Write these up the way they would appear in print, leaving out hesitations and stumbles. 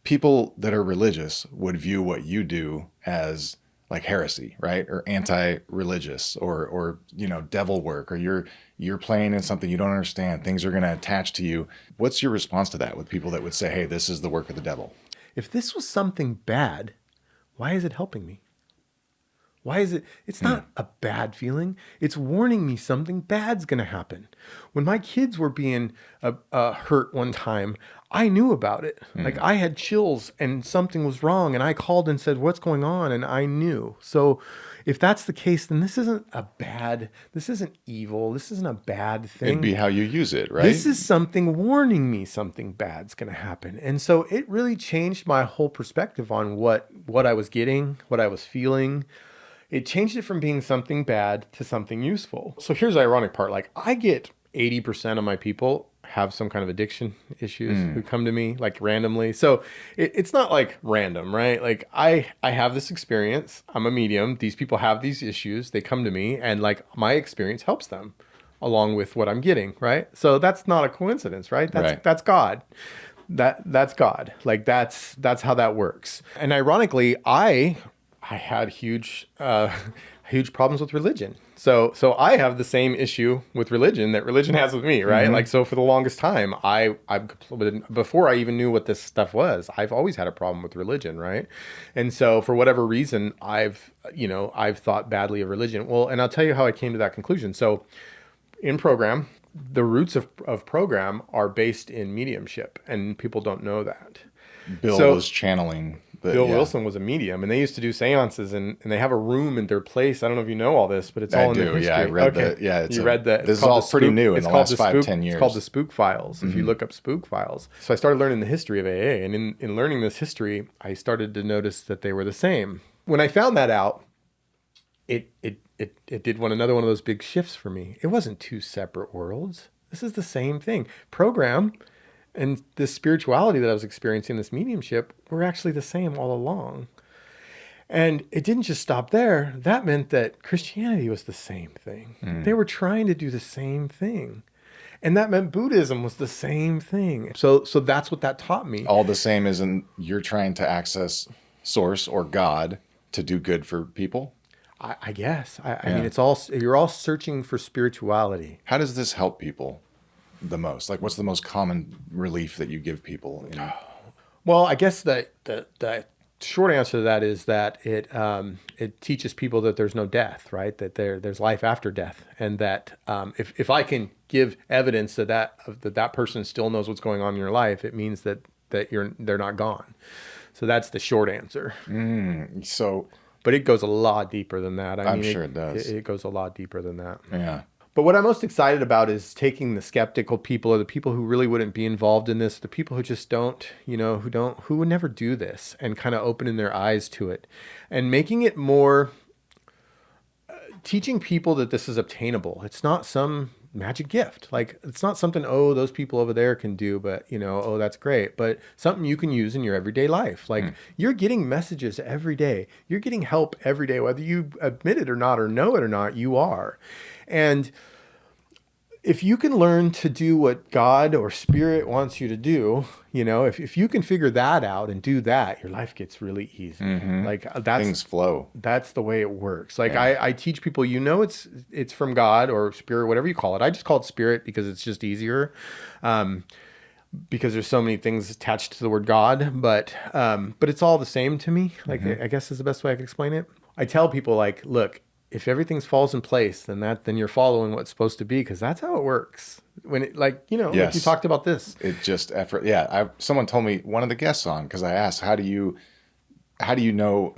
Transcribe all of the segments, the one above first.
people that are religious would view what you do as like heresy, right? Or anti-religious or devil work, or you're playing in something you don't understand. Things are going to attach to you. What's your response to that with people that would say, "Hey, this is the work of the devil"? If this was something bad, why is it helping me? Why is it? It's Hmm. not a bad feeling. It's warning me something bad's going to happen. When my kids were being hurt one time, I knew about it. Like I had chills and something was wrong, and I called and said, "What's going on?" And I knew. So, if that's the case, then this isn't evil. This isn't a bad It'd be thing. how you use it, right? This is something warning me something bad's going to happen. And so it really changed my whole perspective on what I was getting, what I was feeling. It changed it from being something bad to something useful. So here's the ironic part. Like I get 80% of my people have some kind of addiction issues who come to me like randomly. So it's not like random, right? Like I have this experience. I'm a medium. These people have these issues. They come to me and like my experience helps them along with what I'm getting, right? So that's not a coincidence, right? Right. That's God. That's God. Like that's how that works. And ironically, I had huge problems with religion. So I have the same issue with religion that religion has with me, right? Like so for the longest time, before I even knew what this stuff was, I've always had a problem with religion, right? And so for whatever reason, I've thought badly of religion. Well, and I'll tell you how I came to that conclusion. So in program, the roots of program are based in mediumship, and people don't know that. Bill So was channeling Bill yeah. Wilson was a medium, and they used to do seances, and they have a room in their place. I don't know if you know all this, but it's all I in the do. history. Yeah, I read Okay. it's You read the. this is all pretty new in the last 5-10 years. It's called the Spook Files. If you look up Spook Files, so I started learning the history of AA, and in learning this history, I started to notice that they were the same. When I found that out, it did another one of those big shifts for me. It wasn't two separate worlds. This is the same thing. Program and this spirituality that I was experiencing, this mediumship, were actually the same all along. And it didn't just stop there. That meant that Christianity was the same thing. They were trying to do the same thing. And that meant Buddhism was the same thing. So that's what that taught me. All the same as in you're trying to access source or God to do good for people. I guess. I mean, you're all searching for spirituality. How does this help people the most? Like, what's the most common relief that you give people? Well, I guess the short answer to that is that it teaches people that there's no death, right? That there's life after death, and that if I can give evidence that person still knows what's going on in your life, it means that they're not gone. So that's the short answer. So, But it goes a lot deeper than that. I'm sure it does. It goes a lot deeper than that. yeah. But what I'm most excited about is taking the skeptical people, or the people who really wouldn't be involved in this, the people who just don't, who would never do this, and kind of opening their eyes to it and making it more, teaching people that this is obtainable. It's not some magic gift. Like it's not something, oh, those people over there can do, but oh, that's great. But something you can use in your everyday life. Like you're getting messages every day. You're getting help every day, whether you admit it or not, or know it or not, you are. And if you can learn to do what God or Spirit wants you to do, if you can figure that out and do that, your life gets really easy. Like Things flow. that's the way it works. Like I teach people, it's from God or Spirit, whatever you call it. I just call it Spirit because it's just easier. Because there's so many things attached to the word God, but it's all the same to me. Like I guess is the best way I can explain it. I tell people like, look, if everything falls in place, then you're following what's supposed to be, because that's how it works. When it like Yes. you talked about this. It just effort. Yeah. Someone told me, one of the guests on, because I asked, how do you know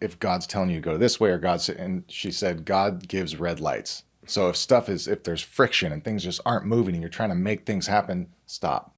if God's telling you to go this way or and she said, God gives red lights. So if there's friction and things just aren't moving and you're trying to make things happen, stop.